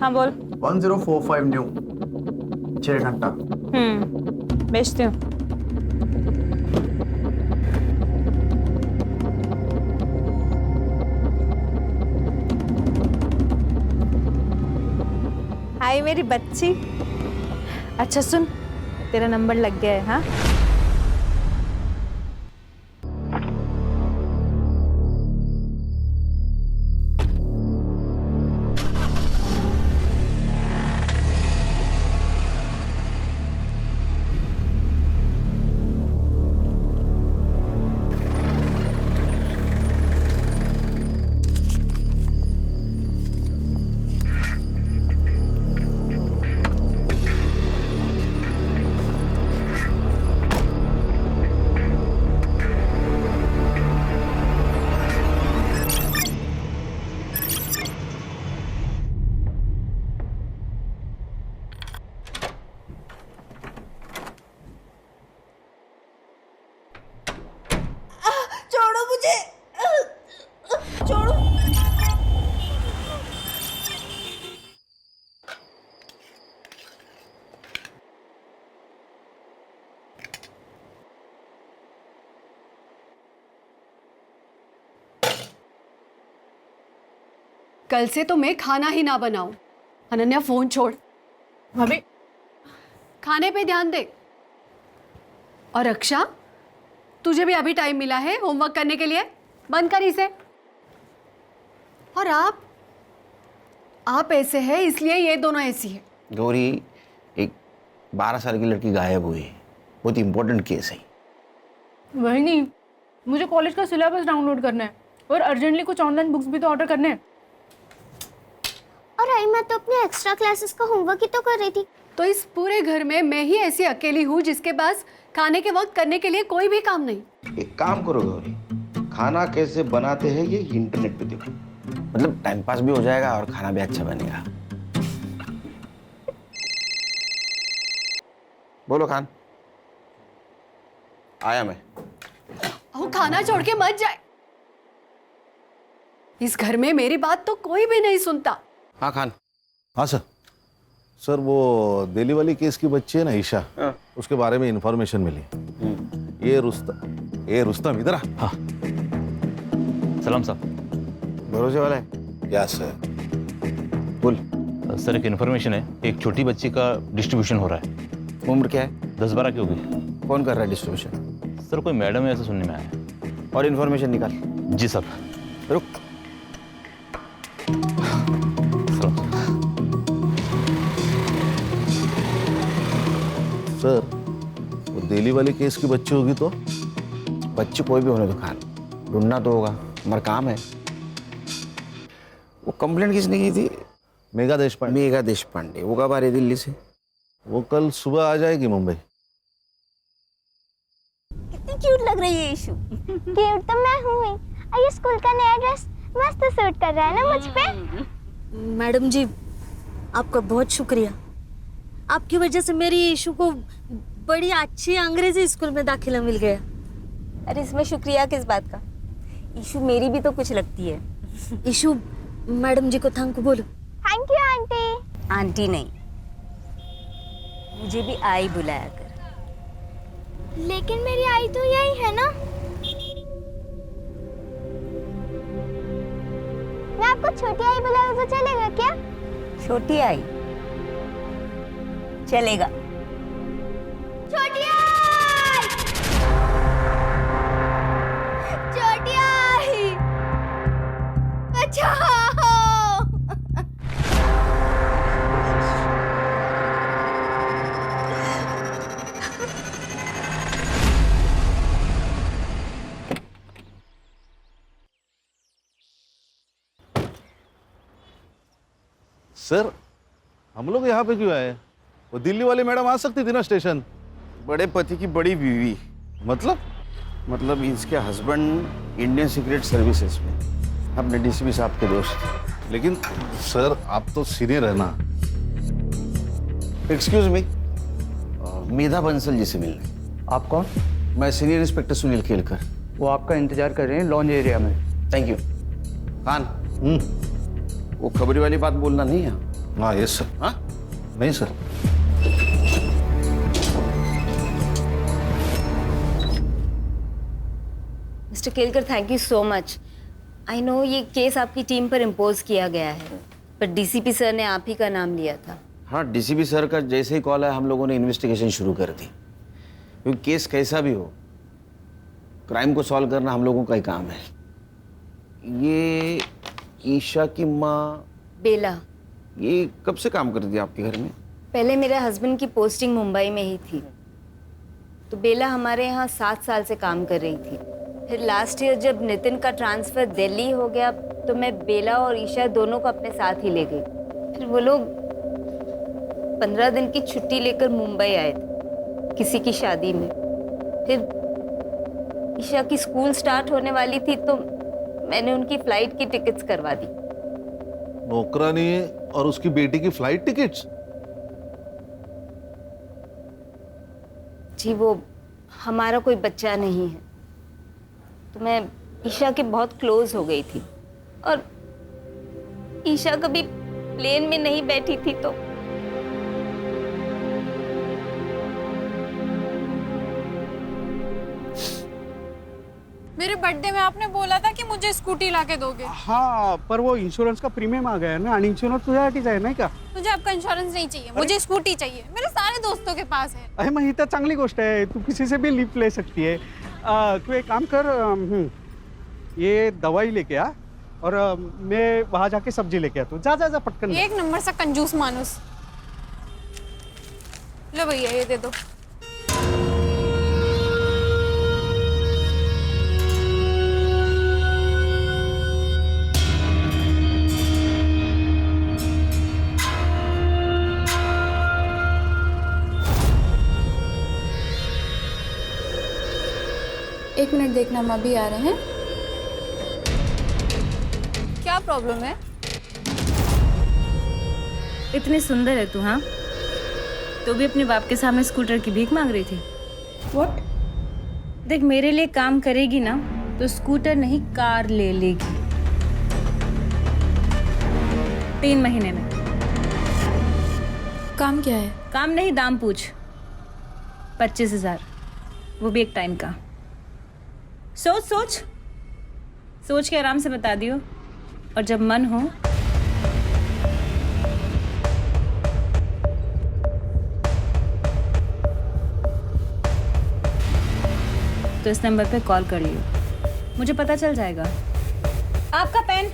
हाँ बोल। 1045 न्यू 6 घंटा। बेचती हूँ। हाय मेरी बच्ची। अच्छा सुन, तेरा नंबर लग गया है। हाँ छोड़ो मुझे, छोड़ो। कल से तो मैं खाना ही ना बनाऊं। अनन्या फोन छोड़। भाभी खाने पे ध्यान दे। और रक्षा, तुझे भी अभी टाइम मिला है होमवर्क करने के लिए, बंद कर इसे। और आप ऐसे हैं इसलिए ये दोनों ऐसी है। गौरी, एक 12 साल की लड़की गायब हुई है, बहुत इंपॉर्टेंट केस है। वही नहीं, मुझे कॉलेज का सिलेबस डाउनलोड करना है और अर्जेंटली कुछ ऑनलाइन बुक्स भी तो ऑर्डर करने हैं। और आई मैं तो अपने एक्स्ट्रा क्लासेस का होमवर्क ही तो कर रही थी। तो इस पूरे घर में मैं ही ऐसी अकेली हूँ जिसके पास खाने के वक्त करने के लिए कोई भी काम नहीं। एक काम करो गौरी, खाना कैसे बनाते हैं ये इंटरनेट पे देखो, मतलब टाइम पास भी हो जाएगा और खाना भी अच्छा बनेगा। बोलो खान। आया मैं। वो खाना छोड़ के मत जाए। इस घर में मेरी बात तो कोई भी नहीं सुनता। हाँ खान। हाँ सर। सर वो दिल्ली वाली केस की बच्ची है ना ईशा, उसके बारे में इंफॉर्मेशन मिली। ये रुस्तम इधर आ। हाँ सलाम साहब। भरोसे वाला है? या सर। बोल। सर एक इन्फॉर्मेशन है, एक छोटी बच्ची का डिस्ट्रीब्यूशन हो रहा है। उम्र क्या है? 10-12 की होगी। कौन कर रहा है डिस्ट्रीब्यूशन? सर कोई मैडम है ऐसा सुनने में आया है। और इन्फॉर्मेशन निकाल। जी साहब। रुक। सलाम। सर वो दिल्ली वाली केस की बच्ची होगी तो? बच्ची कोई भी होने दो खान, ढूंढना तो होगा, हमारा काम है। वो कंप्लेंट किसने की थी? मेघा देशपांडे। मेघा देशपांडे। वो कब आ रही दिल्ली से? वो कल सुबह आ जाएगी मुंबई। कितनी क्यूट लग रही है ईशु। क्यूट तो मैं हूँ ही। और ये स्कूल का नया ड्रेस मस्त सूट कर रहा है ना मुझ पे। मैडम जी, आपका बहुत शुक्रिया। आपकी वजह से मेरी ईशु को बड़ी अच्छी अंग्रेजी स्कूल में दाखिला मिल गया। अरे इसमें शुक्रिया किस बात का? ईशु मेरी भी तो कुछ लगती है। ईशु, मैडम जी को थैंक यू बोलो। Thank you aunty. आंटी नहीं, मुझे भी आई बुलाया कर। लेकिन मेरी आई तो यही है ना। मैं आपको छोटी आई बुलाऊं तो चलेगा क्या? छोटी आई चलेगा। छोटी आई, छोटी आई, बचाओ। सर हम लोग यहाँ पे क्यों आए? वो दिल्ली वाली मैडम आ सकती थी ना स्टेशन। बड़े पति की बड़ी बीवी। मतलब इसके हस्बैंड इंडियन सीक्रेट सर्विसेज में अपने डीसीपी साहब के दोस्त। लेकिन सर आप तो सीनियर है ना। एक्सक्यूज मी, मेधा बंसल जी से मिलने। आप कौन? मैं सीनियर इंस्पेक्टर सुनील खेलकर। वो आपका इंतजार कर रहे हैं लॉन्ज एरिया में। Thank you. खान, वो खबरी वाली बात बोलना नहीं है। हाँ यस सर। हाँ नहीं sir. Mister Kelkar, thank you so much. I know ये केस आपकी टीम पर इम्पोज किया गया है, पर डीसीपी सर ने आप ही का नाम लिया था। हाँ, डीसीपी सर का जैसे ही कॉल है हम लोगों ने इन्वेस्टिगेशन शुरू कर दी, क्योंकि केस कैसा भी हो, क्राइम को सॉल्व करना हम लोगों का ही काम है। ये ईशा की माँ बेला, ये कब से काम करती थी आपके घर में? पहले मेरे हस्बैंड की पोस्टिंग मुंबई में ही थी, तो बेला हमारे यहाँ 7 साल से काम कर रही थी। फिर लास्ट ईयर जब नितिन का ट्रांसफ़र दिल्ली हो गया तो मैं बेला और ईशा दोनों को अपने साथ ही ले गई। फिर वो लोग 15 दिन की छुट्टी लेकर मुंबई आए थे किसी की शादी में। फिर ईशा की स्कूल स्टार्ट होने वाली थी तो मैंने उनकी फ़्लाइट की टिकट्स करवा दी। नौकरानी और उसकी बेटी की फ्लाइट टिकट्स? जी, वो हमारा कोई बच्चा नहीं है, तो मैं ईशा के बहुत क्लोज हो गई थी, और ईशा कभी प्लेन में नहीं बैठी थी तो मेरे बर्थडे में आपने बोला था कि मुझे स्कूटी लाके दोगे। हाँ, पर वो इंश्योरेंस का प्रीमियम आ गया है ना, आणि इंश्योरेंस तुझ्यासाठीच आहे नाही का? मुझे आपका इंश्योरेंस नहीं चाहिए, मुझे स्कूटी चाहिए, मेरे सारे दोस्तों के पास है। अरे मग ही तर चांगली गोष्ट आहे, तू किसी से भी लिफ्ट ले सकती है। तू एक काम कर, ये दवाई लेके आ और मैं वहाँ जाके सब्जी लेके आता हूँ। जा जा जा पटकन। एक नंबर सा कंजूस मानुस। लो भैया ये दे दो। एक मिनट देखना, हम अभी आ रहे हैं। क्या प्रॉब्लम है? इतनी सुंदर है तू, हाँ? तो भी अपने बाप के सामने स्कूटर की भीख मांग रही थी। What? देख, मेरे लिए काम करेगी ना तो स्कूटर नहीं कार ले लेगी 3 महीने में। काम क्या है? काम नहीं, दाम पूछ। 25,000, वो भी एक टाइम का। सोच सोच सोच के आराम से बता दियो, और जब मन हो तो इस नंबर पे कॉल कर लियो, मुझे पता चल जाएगा। आपका पेन।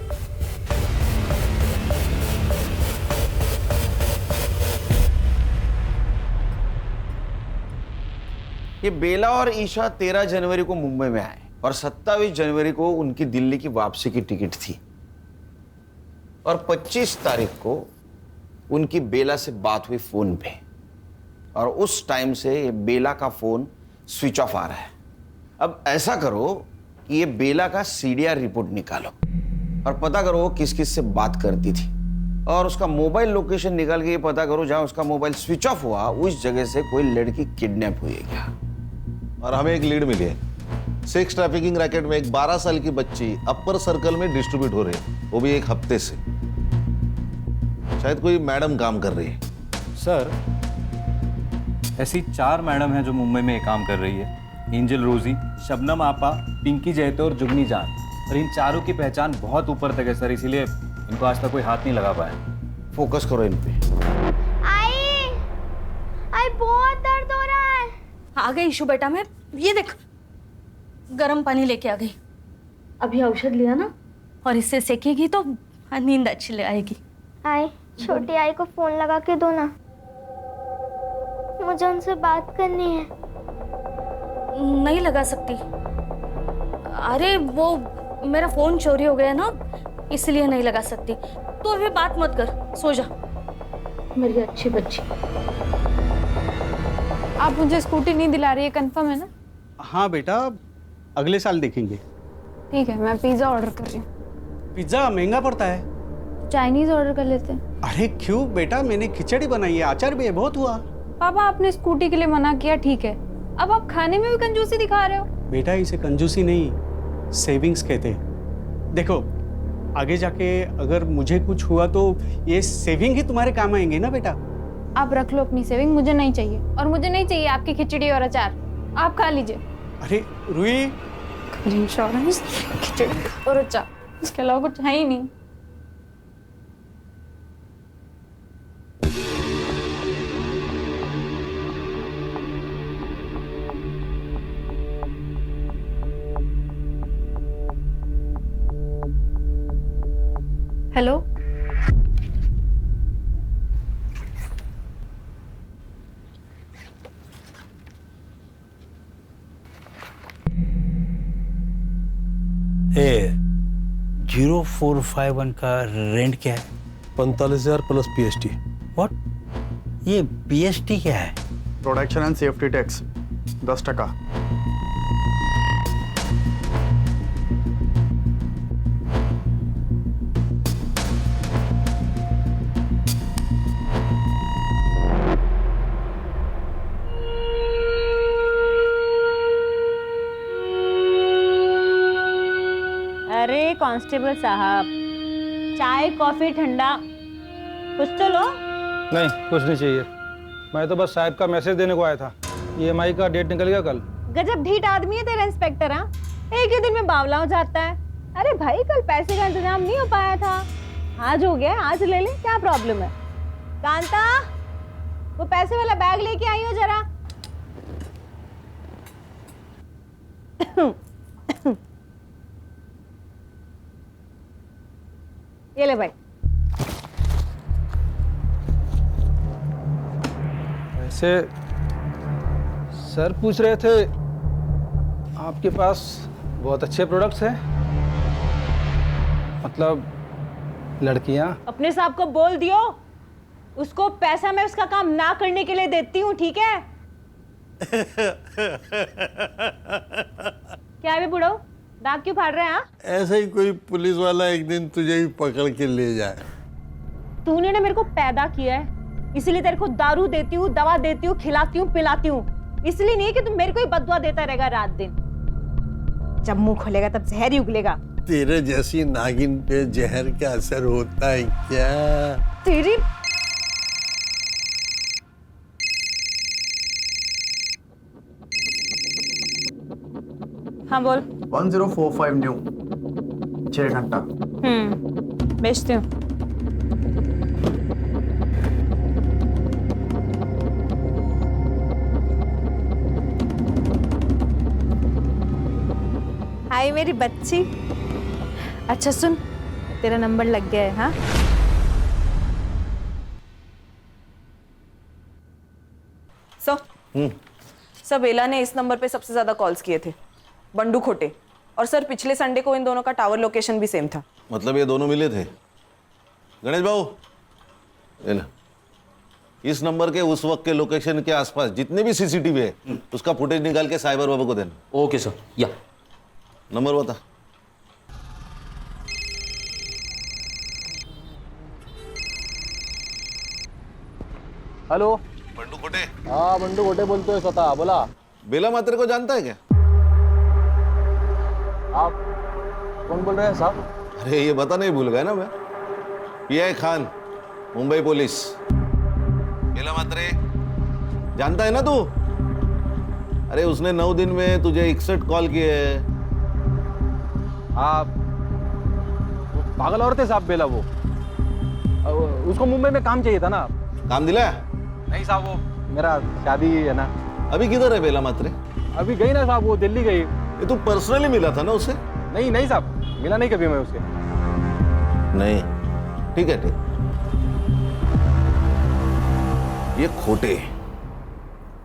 ये बेला और ईशा 13 जनवरी को मुंबई में आए और 27 जनवरी को उनकी दिल्ली की वापसी की टिकट थी, और 25 तारीख को उनकी बेला से बात हुई फोन पे, और उस टाइम से ये बेला का फोन स्विच ऑफ आ रहा है। अब ऐसा करो कि ये बेला का सीडीआर रिपोर्ट निकालो और पता करो वो किस किस से बात करती थी, और उसका मोबाइल लोकेशन निकाल के ये पता करो जहां उसका मोबाइल स्विच ऑफ हुआ उस जगह से कोई लड़की किडनैप हुई है क्या। और हमें एक लीड मिली है, सेक्स ट्रैफिकिंग रैकेट में एक 12 साल की बच्ची अपर सर्कल में डिस्ट्रीब्यूट हो रही है, वो भी 1 हफ्ते से। शायद कोई मैडम काम कर रही है। सर, ऐसी 4 मैडम हैं जो मुंबई में काम कर रही है। एंजल रोजी, शबनम आपा, पिंकी जैतो और जुगनी जान। और इन चारों की पहचान बहुत ऊपर तक है सर, इसीलिए इनको आज तक कोई हाथ नहीं लगा पाया। फोकस करो इन पे। आई बहुत दर्द हो रहा है। आ गई ईशु बेटा, मैं ये देख गर्म पानी लेके आ गई। अभी औषध लिया ना, और इससे सेकेगी तो नींद अच्छी आएगी। आई, छोटी आई को फोन लगा के दो ना, मुझे उनसे बात करनी है। नहीं लगा सकती, अरे वो मेरा फोन चोरी हो गया ना, इसलिए नहीं लगा सकती। तो अभी बात मत कर, सो जा मेरी अच्छी बच्ची। आप मुझे स्कूटी नहीं दिला रही है, कंफर्म है ना? हाँ बेटा, अगले साल देखेंगे। ठीक है, मैं पिज्ज़ा ऑर्डर कर रही हूँ। पिज्जा महंगा पड़ता है। चाइनीज ऑर्डर कर लेते हैं। अरे क्यों बेटा, मैंने खिचड़ी बनाई है, अचार भी है, बहुत हुआ। पापा, आपने स्कूटी के लिए मना किया, ठीक है, अब आप खाने में भी कंजूसी दिखा रहे हो। बेटा, इसे कंजूसी नहीं, सेविंग्स कहते हैं। देखो, आगे जाके अगर मुझे कुछ हुआ तो ये सेविंग ही तुम्हारे काम आएंगे ना बेटा। आप रख लो अपनी सेविंग, मुझे नहीं चाहिए। और मुझे नहीं चाहिए आपकी खिचड़ी और अचार, आप खा लीजिए। अरे रूही, इंश्योरेंस, खिचड़ी और अचार, इसके अलावा कुछ है ही नहीं। हेलो, ए 0451 का रेंट क्या है? 45,000 प्लस पीएसटी। व्हाट? ये पीएसटी क्या है? Production and safety tax 10%। अरे कांस्टेबल साहब, चाय कॉफी ठंडा कुछ तो लो। नहीं, कुछ नहीं चाहिए। मैं तो बस साहब का मैसेज देने को आया था। ईएमआई का डेट निकल गया कल। गजब ढीठ आदमी है तेरा इंस्पेक्टर। हाँ, एक ही दिन में बावला हो जाता है। अरे भाई, कल पैसे का इंतजाम नहीं हो पाया था, आज हो गया, आज ले ले, क्या प्रॉब्लम है? कांता, वो पैसे वाला बैग लेके आई हो जरा। ये ले भाई। वैसे सर पूछ रहे थे आपके पास बहुत अच्छे प्रोडक्ट्स हैं, मतलब लड़कियां। अपने साहब को बोल दियो, उसको पैसा मैं उसका काम ना करने के लिए देती हूँ, ठीक है? क्या है बे बुढ़ो, दांत क्यों फाड़ रहे हैं? ऐसे ही कोई पुलिस वाला एक दिन तुझे भी पकड़ के ले जाए। तूने ना मेरे को पैदा किया है, इसलिए तेरे को दारू देती हूँ, दवा देती हूँ, खिलाती हूँ, पिलाती हूँ, इसलिए नहीं कि तू मेरे को ही बददुआ देता रहेगा रात दिन। जब मुंह खोलेगा तब जहर ही उगलेगा। तेरे जैसी नागिन पे जहर का असर होता है क्या? तेरी हाँ बोल। 1045 न्यू 6 घंटा। बेचती हूँ। हाय मेरी बच्ची। अच्छा सुन, तेरा नंबर लग गया है। हाँ, सर बेला ने इस नंबर पे सबसे ज्यादा कॉल्स किए थे, बंडू खोटे। और सर पिछले संडे को इन दोनों का टावर लोकेशन भी सेम था। मतलब ये दोनों मिले थे? गणेश बाबू, ये लो। इस नंबर के उस वक्त के लोकेशन के आसपास जितने भी सीसीटीवी है उसका फुटेज निकाल के साइबर बाबू को देना। Okay sir. या नंबर बता। हेलो, बंडू खोटे। हाँ, बंडू खोटे बोलते हो स्वतः, बोला। बेला मात्रे को जानता है क्या? आप कौन बोल रहे हैं साहब? अरे ये बता नहीं भूल गया ना मैं, पीआई खान, मुंबई पुलिस। बेला मात्रे जानता है ना तू? अरे उसने 9 दिन में तुझे 61 कॉल किए हैं। आप पागल औरत है साहब, बेला वो। उसको मुंबई में काम चाहिए था ना। काम दिलाया? नहीं साहब, वो मेरा शादी है ना। अभी किधर है बेला मात्रे? अभी गई ना साहब, वो दिल्ली गई। ये तू पर्सनली मिला था ना उसे? नहीं नहीं साहब, मिला नहीं कभी मैं उससे। नहीं, ठीक है, ठीक। ये खोटे,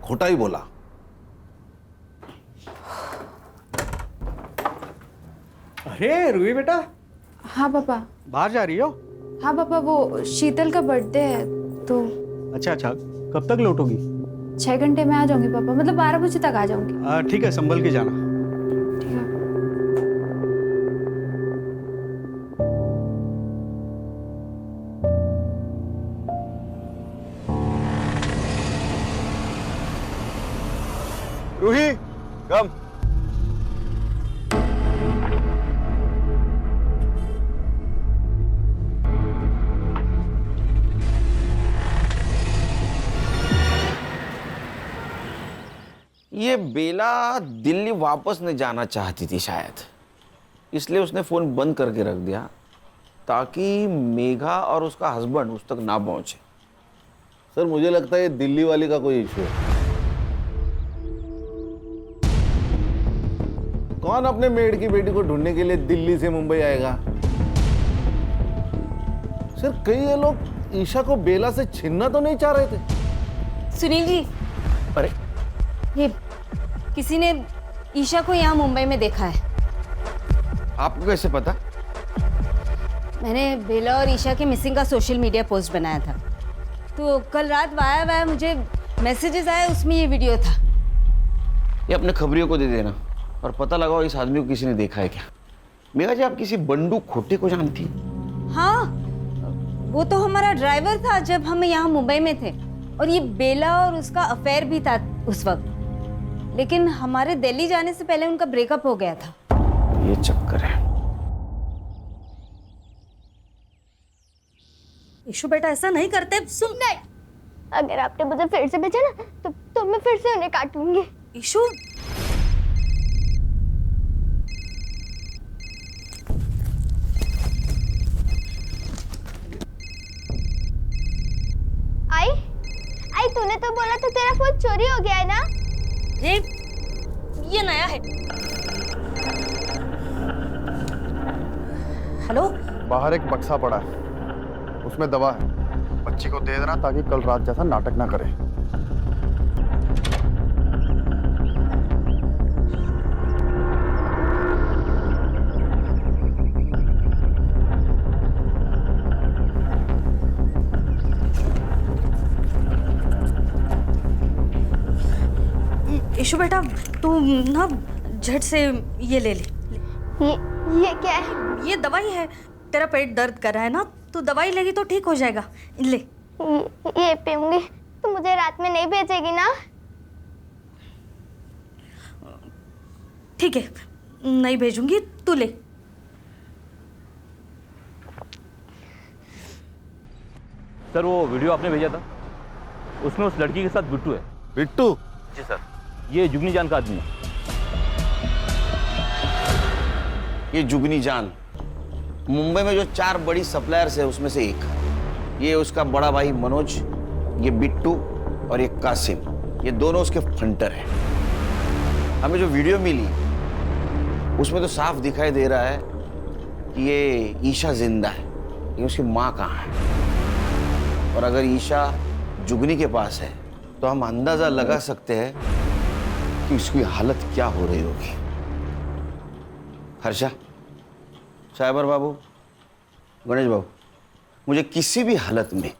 खोटा ही बोला। अरे रूही बेटा, हाँ पापा। बाहर जा रही हो? हाँ पापा, वो शीतल का बर्थडे है तो। अच्छा अच्छा, कब तक लौटोगी? 6 घंटे में आ जाऊंगी पापा, मतलब 12 बजे तक आ जाऊंगी। ठीक है, संभल के जाना। ठीक है। रूही, कम। ये बेला दिल्ली वापस नहीं जाना चाहती थी शायद, इसलिए उसने फोन बंद करके रख दिया ताकि मेघा और उसका हस्बैंड उस तक ना पहुंचे। सर मुझे लगता है ये दिल्ली वाली का कोई इशू है। कौन अपने मेड की बेटी को ढूंढने के लिए दिल्ली से मुंबई आएगा? सर कई ये लोग ईशा को बेला से छीनना तो नहीं चाह रहे थे? सुनील जी, अरे ये किसी ने ईशा को यहाँ मुंबई में देखा है। आपको कैसे पता? मैंने बेला और ईशा के मिसिंग का सोशल मीडिया पोस्ट बनाया था, तो कल रात वाया मुझे मैसेजेस आए, उसमें ये वीडियो था। ये अपने खबरियों को दे देना और पता लगाओ इस आदमी को किसी ने देखा है क्या। मेघा जी, आप किसी बंडू खोटे को जानती? हाँ, वो तो हमारा ड्राइवर था जब हम यहाँ मुंबई में थे, और ये बेला और उसका अफेयर भी था उस वक्त, लेकिन हमारे दिल्ली जाने से पहले उनका ब्रेकअप हो गया था। ये चक्कर है। ईशु बेटा ऐसा नहीं करते, सुन। नहीं, अगर आपने मुझे फिर से भेजा ना तो मैं फिर से उन्हें काटूंगी। ईशु, आई तूने तो बोला था तेरा फोन चोरी हो गया है ना? ये नया है। हेलो, बाहर एक बक्सा पड़ा है, उसमें दवा है, बच्ची को दे देना ताकि कल रात जैसा नाटक ना करे। ईशु बेटा तू ना झट से ये ले ले। ये क्या है? ये दवाई है, तेरा पेट दर्द कर रहा है ना, तो दवाई लेगी तो ठीक हो जाएगा, ले। ये पीऊंगी तो मुझे रात में नहीं भेजेगी ना? ठीक है, नहीं भेजूंगी, तू ले। सर वो वीडियो आपने भेजा था, उसमें उस लड़की के साथ बिट्टू है। बिट्टू? जी सर, ये जुगनी जान का आदमी है। ये जुगनी जान मुंबई में जो 4 बड़ी सप्लायर्स है उसमें से एक। ये उसका बड़ा भाई मनोज, ये बिट्टू और ये कासिम, ये दोनों उसके फंटर हैं। हमें जो वीडियो मिली उसमें तो साफ दिखाई दे रहा है कि ये ईशा जिंदा है, लेकिन उसकी माँ कहाँ है। और अगर ईशा जुगनी के पास है तो हम अंदाजा लगा सकते हैं कि उसकी हालत क्या हो रही होगी। हर्षा, साइबर बाबू, गणेश बाबू, मुझे किसी भी हालत में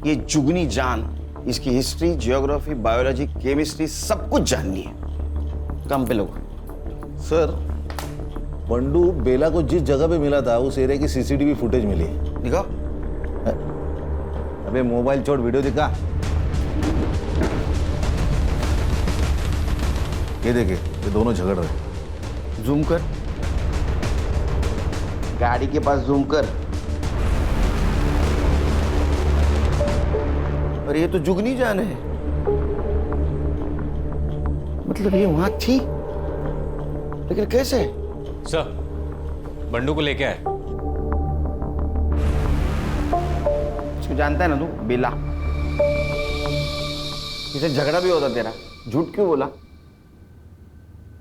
ये जुगनी जान, इसकी हिस्ट्री, जियोग्राफी, बायोलॉजी, केमिस्ट्री सब कुछ जाननी है। काम पे लोग। सर बंडू बेला को जिस जगह पे मिला था उस एरिया की सीसीटीवी फुटेज मिली है। दिखाओ। अबे मोबाइल छोड़, वीडियो दिखा। ये देखे, ये दोनों झगड़ रहे। जूम कर, गाड़ी के पास जूम कर। और ये तो जुगनी जान है, मतलब ये वहां थी, लेकिन कैसे? सर बंडू को लेके आए। इसको जानता है ना तू, बेला। इसे झगड़ा भी होता तेरा, झूठ क्यों बोला?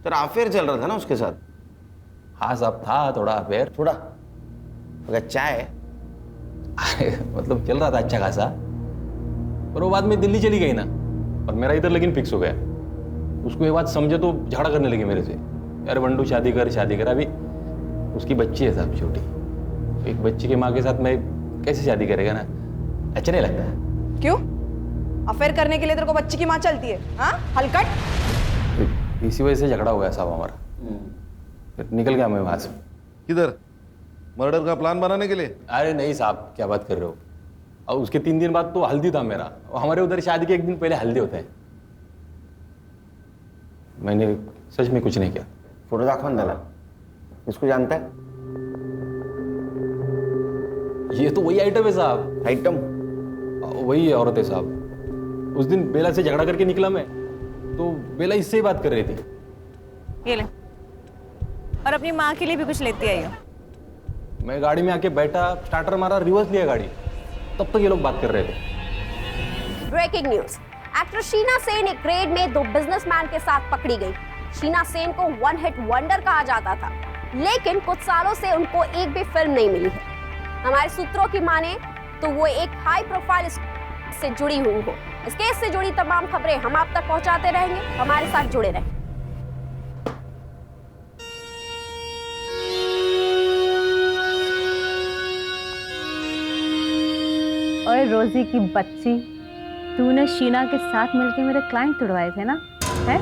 तेरा अफेयर चल रहा था ना उसके साथ? हाँ साहब, था थोड़ा अफेयर। थोड़ा? अगर चाय मतलब चल रहा था अच्छा खासा, पर वो बाद में दिल्ली चली गई ना, और मेरा इधर लेकिन फिक्स हो गया। उसको ये बात समझे तो झगड़ा करने लगी मेरे से, यार बंडू शादी कर शादी कर। अभी उसकी बच्ची है साहब, छोटी। एक बच्ची की माँ के साथ मैं कैसे शादी करेगा ना, अच्छा नहीं लगता है। क्यों? अफेयर करने के लिए तेरे को बच्ची की माँ चलती है? हाँ, हलकट। इसी वजह से झगड़ा हो गया साहब हमारा, फिर निकल गया मैं वहां से। किधर? मर्डर का प्लान बनाने के लिए? अरे नहीं साहब, क्या बात कर रहे हो। और उसके 3 दिन बाद तो हल्दी था मेरा, और हमारे उधर शादी के 1 दिन पहले हल्दी होता है। मैंने सच में कुछ नहीं किया। फोटो दाखवा ना, इसको जानता है? ये तो वही आइटम है साहब। आइटम? वही औरत है साहब। उस दिन बेला से झगड़ा करके निकला मैं, तो बेला इससे ही बात कर रही थी। ये ले, और अपनी माँ के लिए भी कुछ लेती आई हो। मैं गाड़ी में आके बैठा, स्टार्टर मारा, रिवर्स लिया गाड़ी, तब तक ये लोग बात कर रहे थे। Breaking news, actor Sheena Sen एक रेड में 2 बिजनेसमैन के साथ पकड़ी गई। शीना सेन को वन हिट वंडर कहा जाता था, लेकिन कुछ सालों से उनको एक भी फिल्म नहीं मिली है। हमारे सूत्रों की माने तो वो एक हाई प्रोफाइल से जुड़ी हुई हो। इस केस से जुड़ी तमाम खबरें हम आप तक पहुंचाते रहेंगे, हमारे साथ जुड़े रहें। और रोजी की बच्ची, तूने शीना के साथ मिलके मेरे क्लाइंट तुड़वाए थे ना, है?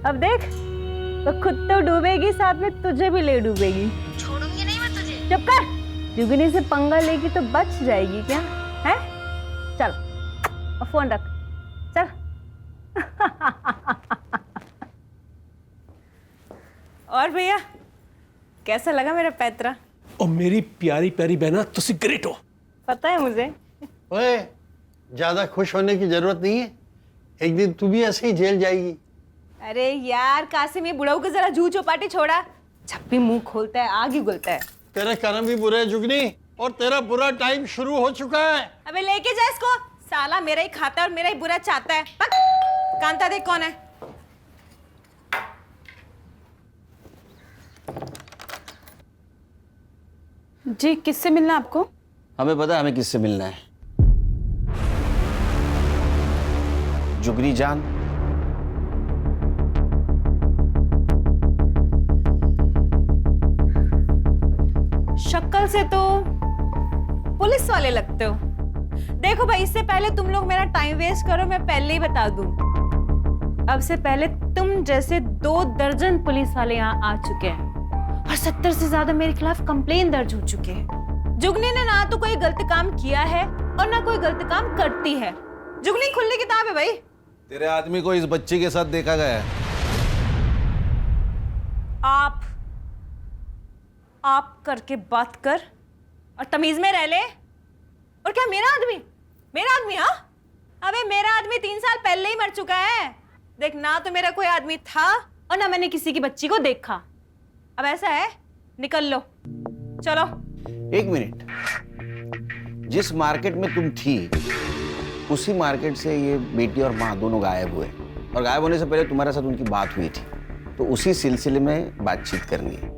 अब देख, तो खुद तो डूबेगी, साथ में तुझे भी ले डूबेगी। छोड़ूंगी नहीं मैं तुझे। चुप कर, जुगनी से पंगा लेगी तो बच जाएगी क्या, है? चल, और फोन रख, चल। और भैया, कैसा लगा मेरा पैतरा? और मेरी प्यारी प्यारी बहना, तुसी ग्रेट हो। पता है मुझे। ओए, ज्यादा खुश होने की जरूरत नहीं है, एक दिन तू भी ऐसे ही जेल जाएगी। अरे यार कासिम, ये बुढ़ाऊ को जरा जू चौपाटी छोड़ा, जब भी मुंह खोलता है आग ही उगलता है। तेरे कर्म भी बुरे हैं जुगनी, और तेरा बुरा टाइम शुरू हो चुका है। अबे लेके जा इसको, साला मेरा ही खाता है और मेरा ही बुरा चाहता है। पक, कांता देख कौन है। जी, किससे मिलना आपको? हमें पता है हमें किससे मिलना है। जुगनी जान। शक्ल से तो पुलिस वाले लगते हो। देखो भाई, इससे पहले तुम लोग मेरा टाइम वेस्ट करो, मैं पहले ही बता दूं, अब से पहले तुम जैसे 2 दर्जन पुलिस वाले यहाँ आ चुके हैं और 70 से ज्यादा मेरे खिलाफ कंप्लेन दर्ज हो चुके हैं। जुगनी ने ना तो कोई गलत काम किया है और ना कोई गलत काम करती है। जुगनी खुली किताब है भाई। तेरे आदमी को इस बच्ची के साथ देखा गया है। आप करके बात कर और तमीज में रह ले। और क्या मेरा आदमी, हाँ? अबे मेरा आदमी 3 साल पहले ही मर चुका है। देख, ना तो मेरा कोई आदमी था और ना मैंने किसी की बच्ची को देखा। अब ऐसा है, निकल लो, चलो। 1 मिनट, जिस मार्केट में तुम थी उसी मार्केट से ये बेटी और माँ दोनों गायब हुए, और गायब होने से पहले तुम्हारे साथ उनकी बात हुई थी, तो उसी सिलसिले में बातचीत करनी है।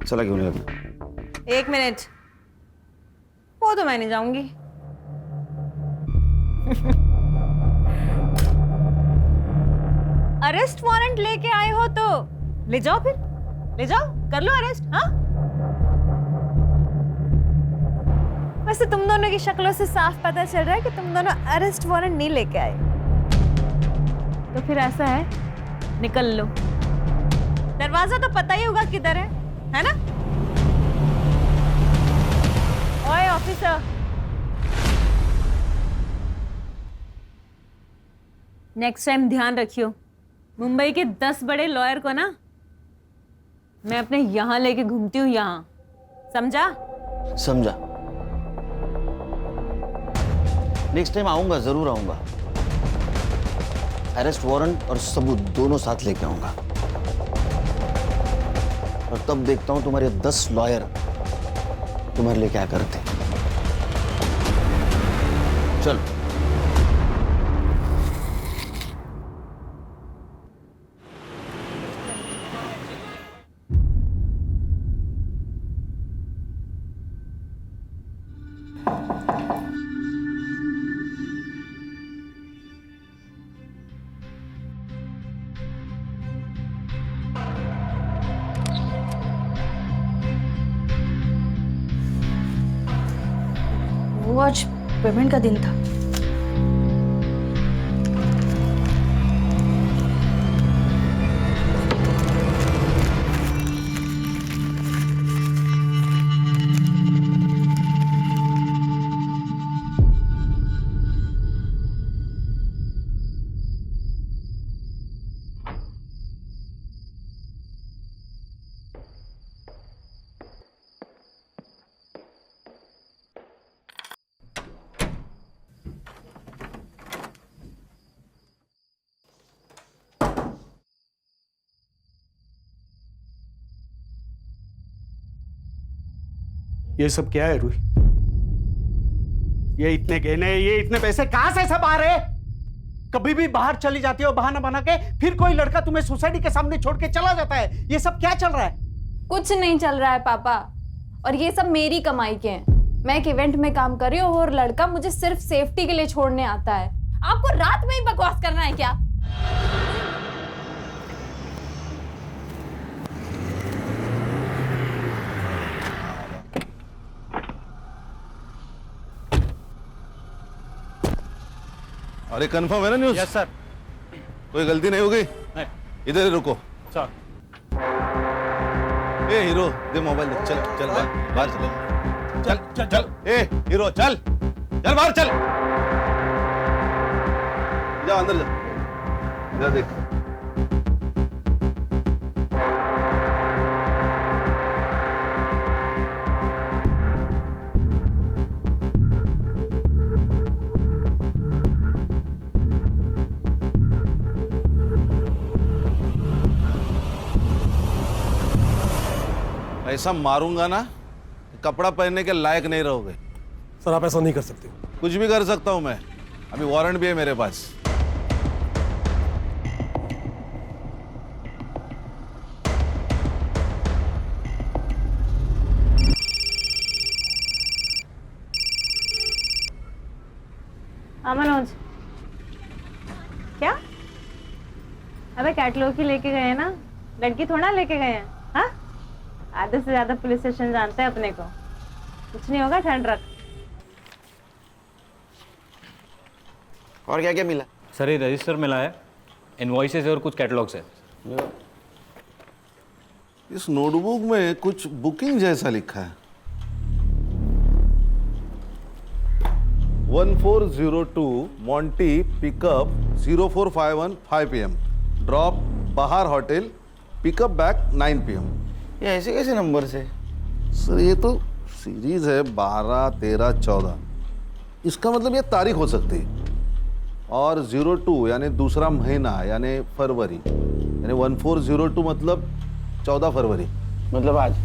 चला क्यों नहीं अभी? 1 मिनट, वो तो मैं नहीं जाऊंगी। अरेस्ट वारंट लेके आए हो तो ले जाओ, फिर ले जाओ, कर लो अरेस्ट। हाँ, वैसे तुम दोनों की शक्लों से साफ पता चल रहा है कि तुम दोनों अरेस्ट वारंट नहीं लेके आए। तो फिर ऐसा है, निकल लो। दरवाजा तो पता ही होगा किधर है ना? ओए ऑफिसर, नेक्स्ट टाइम ध्यान रखियो, मुंबई के 10 बड़े लॉयर को ना मैं अपने यहां लेके घूमती हूँ, यहां, समझा? समझा। नेक्स्ट टाइम आऊंगा, जरूर आऊंगा। अरेस्ट वारंट और सबूत दोनों साथ लेके आऊंगा, और तब देखता हूं तुम्हारे 10 लॉयर तुम्हारे लिए क्या करते। चल। वो आज पेमेंट का दिन था। ये सब क्या है रूही? ये इतने गहने, ये इतने पैसे कहां से सब आ रहे? कभी भी बाहर चली जाती हो बहाना बना के, फिर कोई लड़का तुम्हें सोसाइटी के सामने छोड़ के चला जाता है। ये सब क्या चल रहा है? कुछ नहीं चल रहा है पापा, और ये सब मेरी कमाई के हैं। मैं एक इवेंट में काम कर रही हूँ और लड़का मुझे सिर्फ सेफ्टी के लिए छोड़ने आता है। आपको रात में ही बकवास करना है क्या? अरे कंफर्म है ना न्यूज़? Yes sir. कोई गलती नहीं हो गई? नहीं। इधर ही रुको। सर। ए हीरो, दे मोबाइल दे। चल चल बाहर चल। चल चल चल। ए हीरो चल, चल बाहर चल। जा अंदर जा। जा देख। ऐसा मारूंगा ना, कपड़ा पहनने के लायक नहीं रहोगे। सर आप ऐसा नहीं कर सकते। कुछ भी कर सकता हूं मैं, अभी वारंट भी है मेरे पास। मनोज, क्या? अबे कैटलॉग ही लेके गए हैं ना, लड़की थोड़ा लेके गए हैं। हाँ, आधे से ज्यादा पुलिस स्टेशन जानते हैं अपने को। कुछ नहीं होगा, ठंड रख। और क्या क्या मिला? सर ये रजिस्टर मिला है, इनवॉइसेस और कुछ कैटलॉग्स है। इस नोटबुक में कुछ बुकिंग जैसा लिखा है। 1402 मॉन्टी पिकअप 0451 5 PM, ड्रॉप बाहर होटल, पिकअप बैक 9 PM। ये ऐसे कैसे नंबर से? सर ये तो सीरीज है 12, 13, 14। इसका मतलब ये तारीख हो सकती है। और 02 यानी दूसरा महीना यानी फरवरी, यानी 1402 मतलब 14 फरवरी, मतलब आज।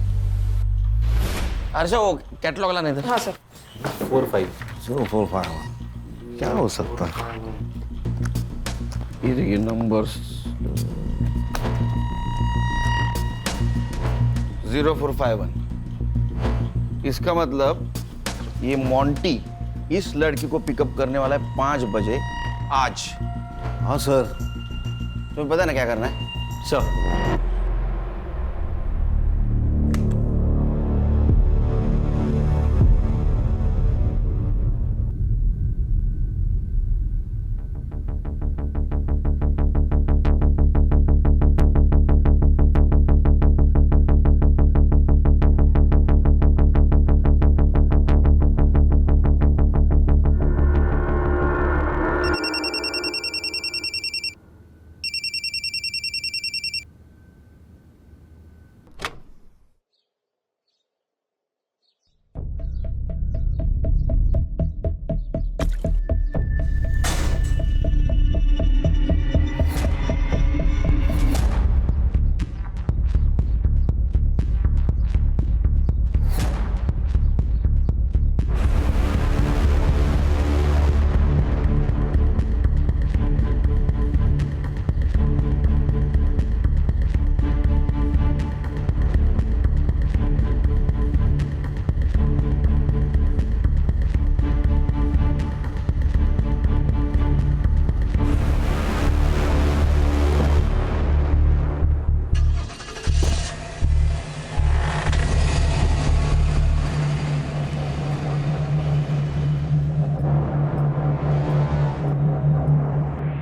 अर्षा वो कैटलॉग लाने थे। हाँ सर। 0451 क्या हो सकता है? ये देखिए नंबर्स 0451। इसका मतलब ये मॉन्टी इस लड़की को पिकअप करने वाला है 5 बजे आज। हाँ सर। तुम्हें पता है ना क्या करना है? सर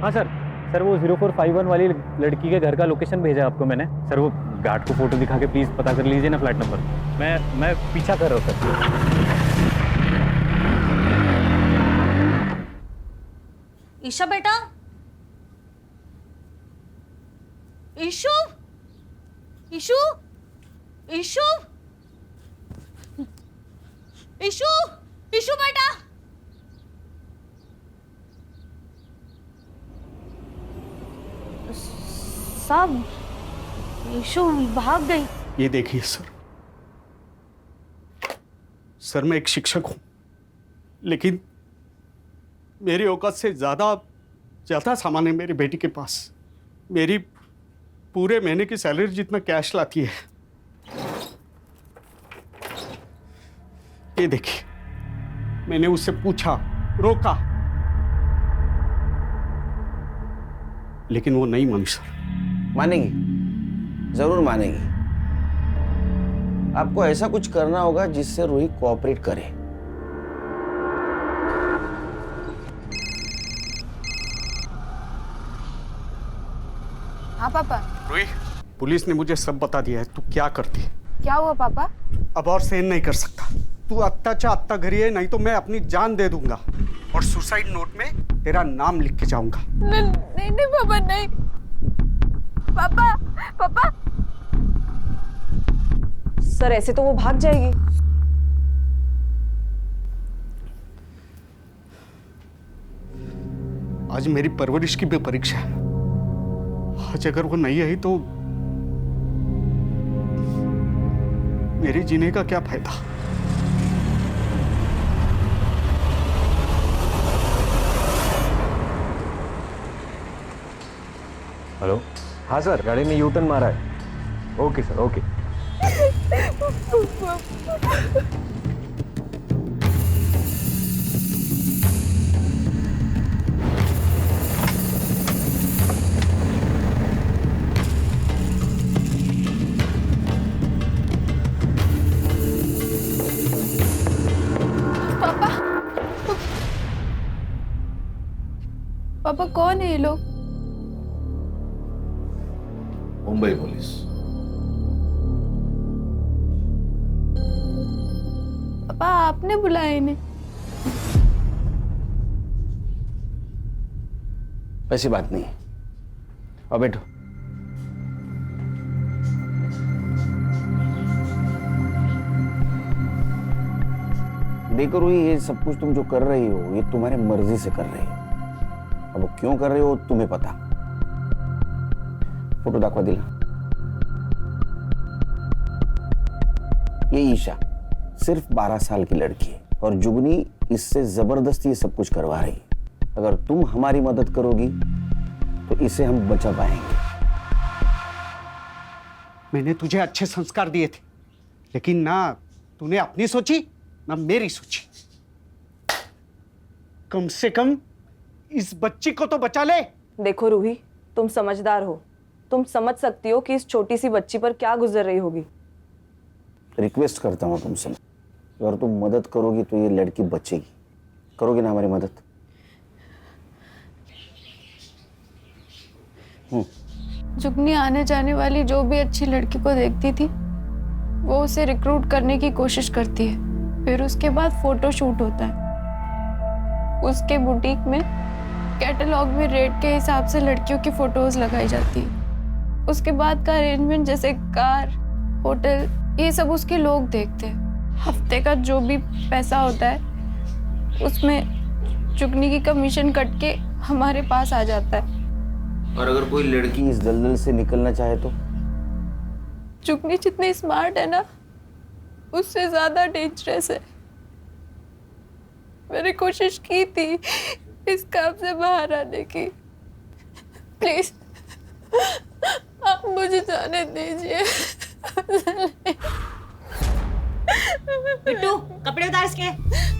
हाँ सर वो 0451 वाली लड़की के घर का लोकेशन भेजा है आपको मैंने। सर वो गार्ड को फोटो दिखा के प्लीज पता कर लीजिए ना फ्लैट नंबर। मैं पीछा कर रहा हूँ सर। ईशा बेटा, ईशु, ईशु, ईशु, ईशु, ईशु बेटा। साहब, ईशु भाग गई। ये देखिए सर, सर मैं एक शिक्षक हूँ, लेकिन मेरी औकात से ज़्यादा सामान है मेरी बेटी के पास। मेरी पूरे महीने की सैलरी जितना कैश लाती है। ये देखिए, मैंने उससे पूछा, रोका, लेकिन वो नहीं मानी सर। मानेगी, जरूर मानेगी। आपको ऐसा कुछ करना होगा जिससे रूही कोऑपरेट करे। हाँ पापा। रूही, पुलिस ने मुझे सब बता दिया है। तू क्या करती है? क्या हुआ पापा? अब और सहन नहीं कर सकता। तू अत्ता अत्ता घरी है, नहीं तो मैं अपनी जान दे दूंगा और सुसाइड नोट में तेरा नाम लिख के जाऊंगा। नहीं नहीं पापा, नहीं। पापा पापा। सर ऐसे तो वो भाग जाएगी। आज मेरी परवरिश की भी परीक्षा है। आज अगर वो नहीं आई तो मेरे जीने का क्या फायदा? हेलो। हाँ सर, गाड़ी ने यू टर्न मारा है। Okay sir, okay. पापा पापा कौन है ये लोग? मुंबई पुलिस। पापा आपने बुलाया इन्हें? ऐसी बात नहीं। अब बैठो। देखो रूही, ये सब कुछ तुम जो कर रही हो ये तुम्हारे मर्जी से कर रही हो। अब वो क्यों कर रही हो तुम्हें पता। फोटो दाखवा दिला। ये ईशा सिर्फ 12 साल की लड़की है और जुगनी इससे जबरदस्ती ये सब कुछ करवा रही है। अगर तुम हमारी मदद करोगी तो इसे हम बचा पाएंगे। मैंने तुझे अच्छे संस्कार दिए थे, लेकिन ना तूने अपनी सोची ना मेरी सोची। कम से कम इस बच्ची को तो बचा ले। देखो रूही, तुम समझदार हो, तुम समझ सकती हो कि इस छोटी सी बच्ची पर क्या गुजर रही होगी। रिक्वेस्ट करता हूं तुमसे, अगर तुम मदद करोगी तो ये लड़की बचेगी। करोगी ना हमारी मदद? जुगनी आने जाने वाली जो भी अच्छी लड़की को देखती थी वो उसे रिक्रूट करने की कोशिश करती है। फिर उसके बाद फोटो शूट होता है। उसके बुटीक में कैटलॉग में रेट के हिसाब से लड़कियों की फोटोज लगाई जाती है। उसके बाद का अरेंजमेंट जैसे कार, होटल, ये सब उसके लोग देखते हैं। हफ्ते का जो भी पैसा होता है उसमें जुगनी की कमीशन कट के हमारे पास आ जाता है। और अगर कोई लड़की इस दलदल से निकलना चाहे तो? जुगनी जितनी स्मार्ट है ना उससे ज्यादा डेंजरस है। मैंने कोशिश की थी इस काम से बाहर आने की। प्लीज आप मुझे जाने दीजिए। बिट्टू, कपड़े उतार इसके।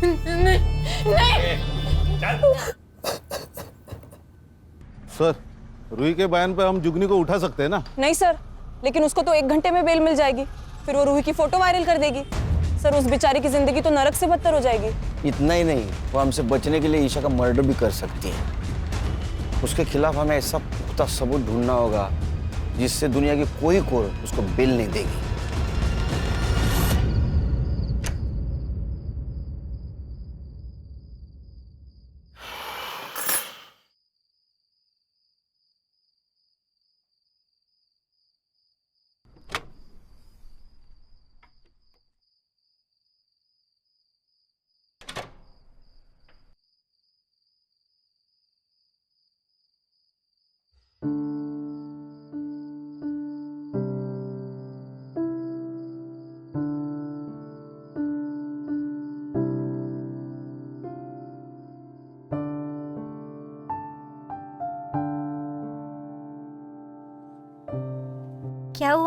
नहीं, नहीं। सर, रूही के बयान पे हम जुगनी को उठा सकते हैं ना? नहीं सर, लेकिन उसको तो 1 घंटे में बेल मिल जाएगी। फिर वो रूही की फोटो वायरल कर देगी। सर, उस बेचारी की जिंदगी तो नरक से बदतर हो जाएगी। इतना ही नहीं, वो हमसे बचने के लिए ईशा का मर्डर भी कर सकती है। उसके खिलाफ हमें ऐसा पुख्ता सबूत ढूंढना होगा जिससे दुनिया की कोई कोर्ट उसको बेल नहीं देगी।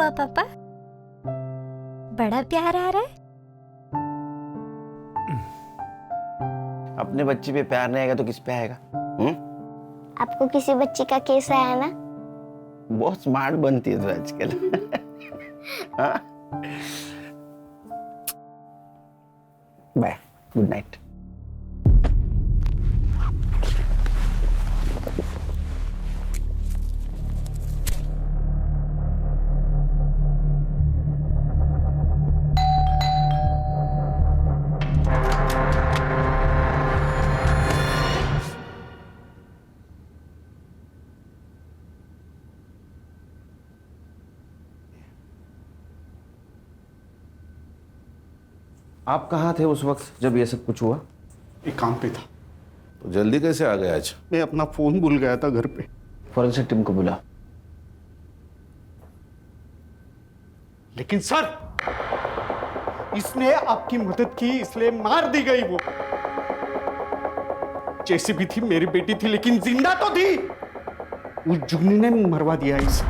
हुआ पापा? बड़ा प्यार आ रहा है। अपने बच्चे पे प्यार नहीं आएगा तो किस पे आएगा? आपको किसी बच्ची का केस आया ना? बहुत स्मार्ट बनती है तो आजकल। हाँ? Bye, good night. आप कहाँ थे उस वक्त जब ये सब कुछ हुआ? एक काम पे था। तो जल्दी कैसे आ गया आज? मैं अपना फोन भूल गया था घर पे। फॉरेंसिक टीम को बुला। लेकिन सर, इसने आपकी मदद की इसलिए मार दी गई। वो जैसी भी थी मेरी बेटी थी, लेकिन जिंदा तो थी। उस जुगनी ने मरवा दिया इसे।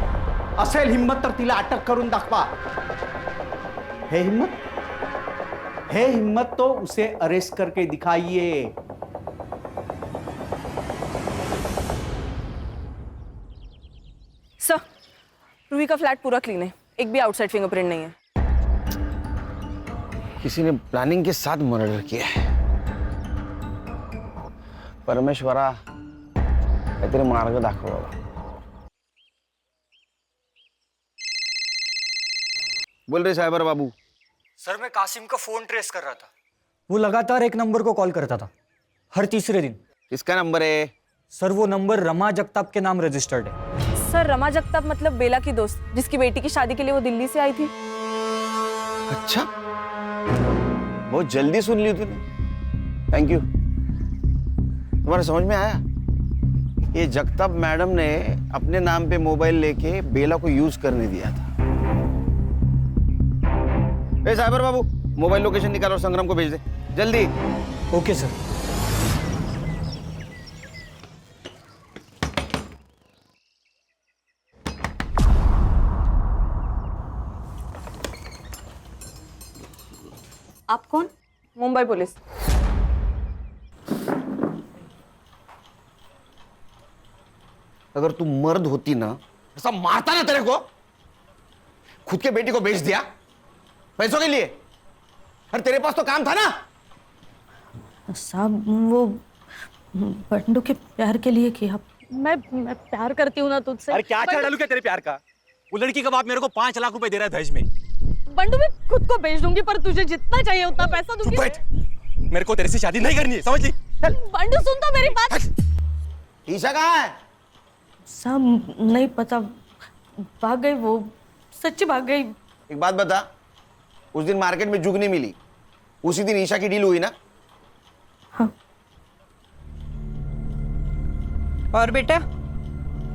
असेल हिम्मत तर तिला अटक करून दाखवा। है हिम्मत? है हिम्मत तो उसे अरेस्ट करके दिखाइए। सर, रूही का फ्लैट पूरा क्लीन है, एक भी आउटसाइड फिंगरप्रिंट नहीं है। किसी ने प्लानिंग के साथ मर्डर किया है। परमेश्वरा काहीतरी मार्ग दाखव बाबा। बोल रहे साइबर बाबू। सर, मैं कासिम का फोन ट्रेस कर रहा था। वो लगातार एक नंबर को कॉल करता था, हर तीसरे दिन। किसका नंबर है? सर, वो नंबर रमा जगताप के नाम रजिस्टर्ड है। सर, रमा जगताप मतलब बेला की दोस्त, जिसकी बेटी की शादी के लिए वो दिल्ली से आई थी। अच्छा, बहुत जल्दी सुन ली तूने। Thank you. तुम्हारे समझ में आया? ये जगताप मैडम ने अपने नाम पे मोबाइल लेके बेला को यूज करने दिया था। ए साइबर बाबू, मोबाइल लोकेशन निकाल और संग्राम को भेज दे जल्दी। Okay sir. आप कौन? मुंबई पुलिस। अगर तू मर्द होती ना, ऐसा मारता ना तेरे को। खुद के बेटी को बेच दिया पैसों के लिए। अरे तेरे पास तो काम था ना। साहब, वो बंडू के प्यार के लिए किया। मैं प्यार करती हूँ ना तुझसे। अरे क्या डालू क्या तेरे प्यार का? वो लड़की का बाप मेरे को 5 लाख रुपए दे रहा है दहेज में। बंडू, मैं खुद को बेच दूंगी, पर तुझे जितना चाहिए उतना पैसा दूंगी। मेरे को तेरे से शादी नहीं करनी है, समझ ली? बंडू, सुन तो मेरी बात। ईशा कहाँ है? साहब, नहीं पता, भाग गई वो, सच्ची भाग गई। एक बात बता, उस दिन मार्केट में जुग नहीं मिली, उसी दिन ईशा की डील हुई ना? हाँ। और बेटा,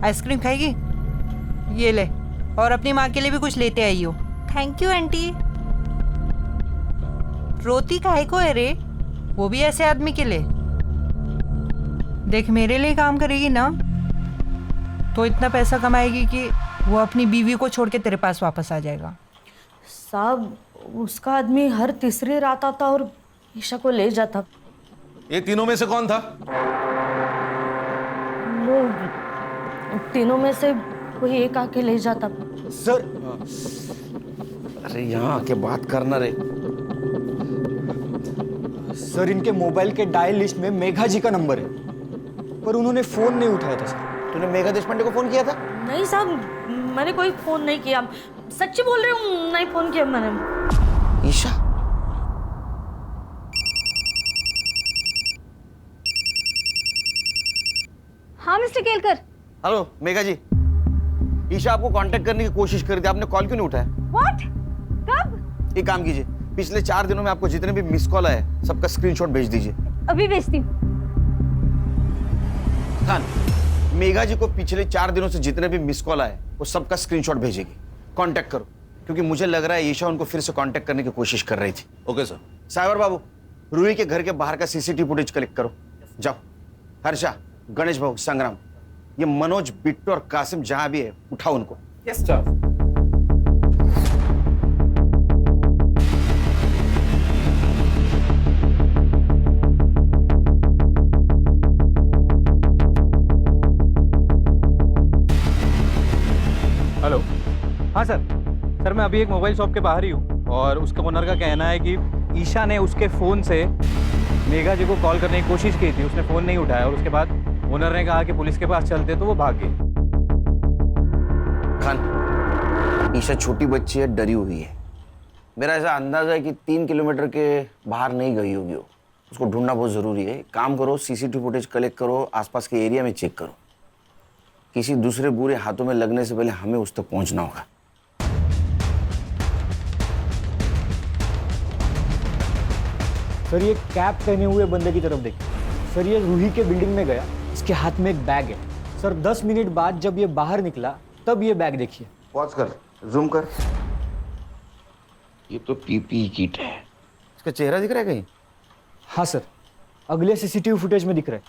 आइसक्रीम खाएगी? ये ले, और अपनी माँ के लिए भी कुछ लेते आई हो। Thank you aunty. रोती काहे को है रे? वो भी ऐसे आदमी के लिए। देख, मेरे लिए काम करेगी ना तो इतना पैसा कमाएगी कि वो अपनी बीवी को छोड़ के तेरे पास वापस आ जाएगा। साहब, उसका आदमी हर तीसरी रात आता और ईशा को ले जाता। ये तीनों में से कौन था? वो तीनों में से कोई एक आके ले जाता। सर, अरे यहाँ आके बात करना रे। सर, इनके मोबाइल के डायल लिस्ट में मेघा जी का नंबर है, पर उन्होंने फोन नहीं उठाया था सर। तूने मेघा देशपांडे को फोन किया था? नहीं साहब, मैंने कोई फोन नहीं किया। सच्ची बोल रही हूँ, नहीं फोन किया मैंने। ईशा, हाँ मिस्टर केलकर। हेलो मेघा जी, ईशा आपको कांटेक्ट करने की कोशिश कर रही थी, आपने कॉल क्यों नहीं उठाया? व्हाट? कब? एक काम कीजिए, पिछले 4 दिनों में आपको जितने भी मिस कॉल आए सबका स्क्रीनशॉट भेज दीजिए। अभी भेजती हूँ। खान, मेघा जी को पिछले 4 दिनों से जितने भी मिस कॉल आए वो सबका स्क्रीनशॉट भेजेगी। कांटेक्ट करो, क्योंकि मुझे लग रहा है ईशा उनको फिर से कांटेक्ट करने की कोशिश कर रही थी। Okay sir. साइबर बाबू, रूही के घर के बाहर का सीसीटीवी फुटेज कलेक्ट करो। जाओ। हर्षा, गणेश भाऊ, संग्राम, ये मनोज, बिट्टू और कासिम जहां भी है उठाओ उनको। Yes sir. हाँ सर। सर मैं अभी एक मोबाइल शॉप के बाहर ही हूँ और उसके ओनर का कहना है कि ईशा ने उसके फ़ोन से मेघा जी को कॉल करने की कोशिश की थी, उसने फ़ोन नहीं उठाया और उसके बाद ओनर ने कहा कि पुलिस के पास चलते तो वो भाग गई। खान, ईशा छोटी बच्ची है, डरी हुई है। मेरा ऐसा अंदाजा है कि 3 किलोमीटर के बाहर नहीं गई होगी वो। उसको ढूंढना बहुत ज़रूरी है। काम करो, सीसीटीवी फुटेज कलेक्ट करो, आसपास के एरिया में चेक करो। किसी दूसरे बुरे हाथों में लगने से पहले हमें उस तक पहुंचना होगा। सर ये कैप पहने हुए बंदे की तरफ देखिए। सर ये रूही के बिल्डिंग में गया, इसके हाथ में एक बैग है। सर 10 मिनट बाद जब ये बाहर निकला तब ये बैग देखिए। पॉज कर, जूम कर। ये तो पीपीई किट है। इसका चेहरा दिख रहा है कहीं? हाँ सर, अगले सीसीटीवी फुटेज में दिख रहा है।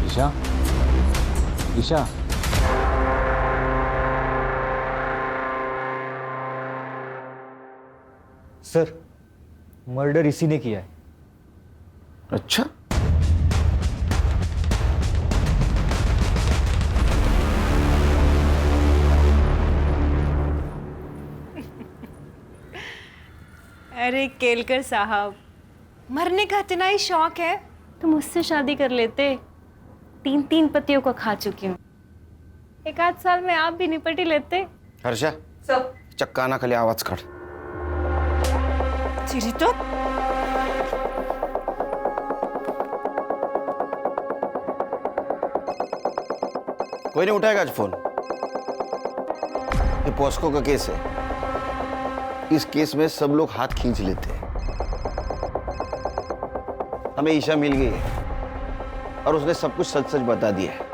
ईशा, ईशा, सर मर्डर इसी ने किया है। अच्छा, अरे केलकर साहब, मरने का इतना ही शौक है तो मुझसे शादी कर लेते। 3 पतियों को खा चुकी हूँ, 1 आध साल में आप भी निपट ही लेते। हर्षा, चक्का ना खाली आवाज काढ। चिरी तो कोई नहीं उठाएगा आज फोन। ये पॉस्को का केस है। इस केस में सब लोग हाथ खींच लेते हैं। हमें ईशा मिल गई है और उसने सब कुछ सच सच बता दिया है।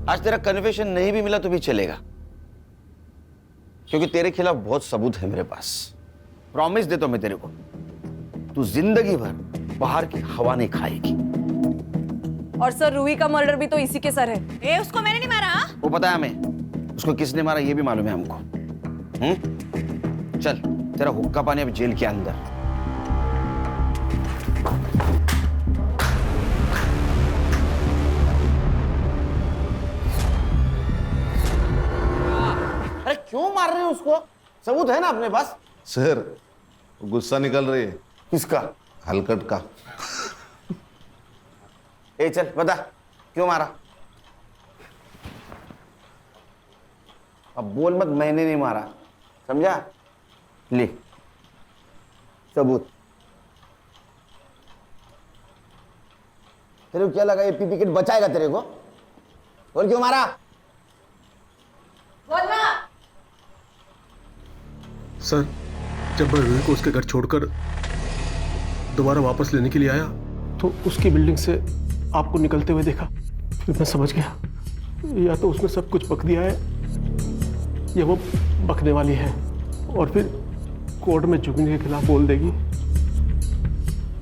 आज तेरा कन्फेशन नहीं भी मिला तो भी चलेगा, क्योंकि तेरे खिलाफ बहुत सबूत है मेरे पास। प्रॉमिस देता हूं मैं तेरे को, तू जिंदगी भर बाहर की हवा नहीं खाएगी। और सर रूही का मर्डर भी तो इसी के सर है। ए, उसको मैंने नहीं मारा। वो पता है हमें, उसको किसने मारा ये भी मालूम है हमको। चल, तेरा हुक्का पानी अब जेल के अंदर। अरे क्यों मार रहे हो उसको? सबूत है ना अपने पास। सर गुस्सा निकल रही है। किसका? हलकट का। ए चल बता, क्यों मारा? अब बोल मत मैंने नहीं मारा, समझा? ले सबूत। तेरे को क्या लगा ये पीपी किट बचाएगा तेरे को? बोल क्यों मारा? बोलना। सर जब मैं रूही को उसके घर छोड़कर दोबारा वापस लेने के लिए आया तो उसकी बिल्डिंग से आपको निकलते हुए देखा। फिर मैं समझ गया या तो उसने सब कुछ बक दिया है या वो बकने वाली है और फिर कोर्ट में जुगनी के खिलाफ बोल देगी।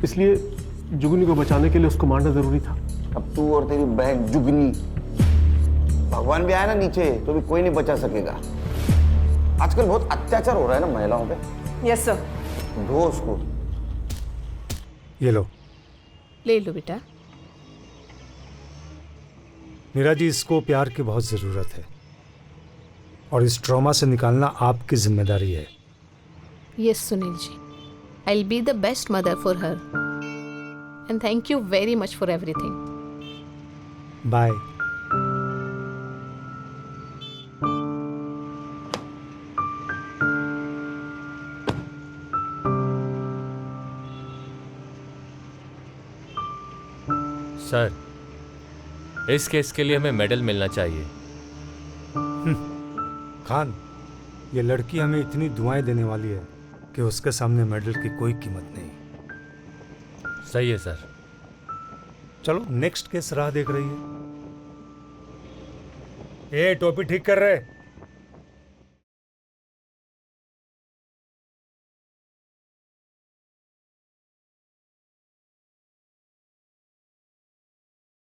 इसलिए जुगनी को बचाने के लिए उसको मारना जरूरी था। अब तू और तेरी बहन जुगनी, भगवान भी आया ना नीचे तो भी कोई नहीं बचा सकेगा। आजकल बहुत अत्याचार हो रहा है ना महिलाओं पे। Yes sir. ढो उसको। ये लो। ले लो बेटा। मीरा जी, इसको प्यार की बहुत ज़रूरत है और इस ट्रॉमा से निकालना आपकी जिम्मेदारी है। Yes Sunil ji, I will be the best mother for her and thank you very much for everything. Bye. Sir, इस केस के लिए हमें मेडल मिलना चाहिए। खान, ये लड़की हमें इतनी दुआएं देने वाली है कि उसके सामने मेडल की कोई कीमत नहीं। सही है सर। चलो नेक्स्ट केस राह देख रही है। ए टोपी ठीक कर रहे।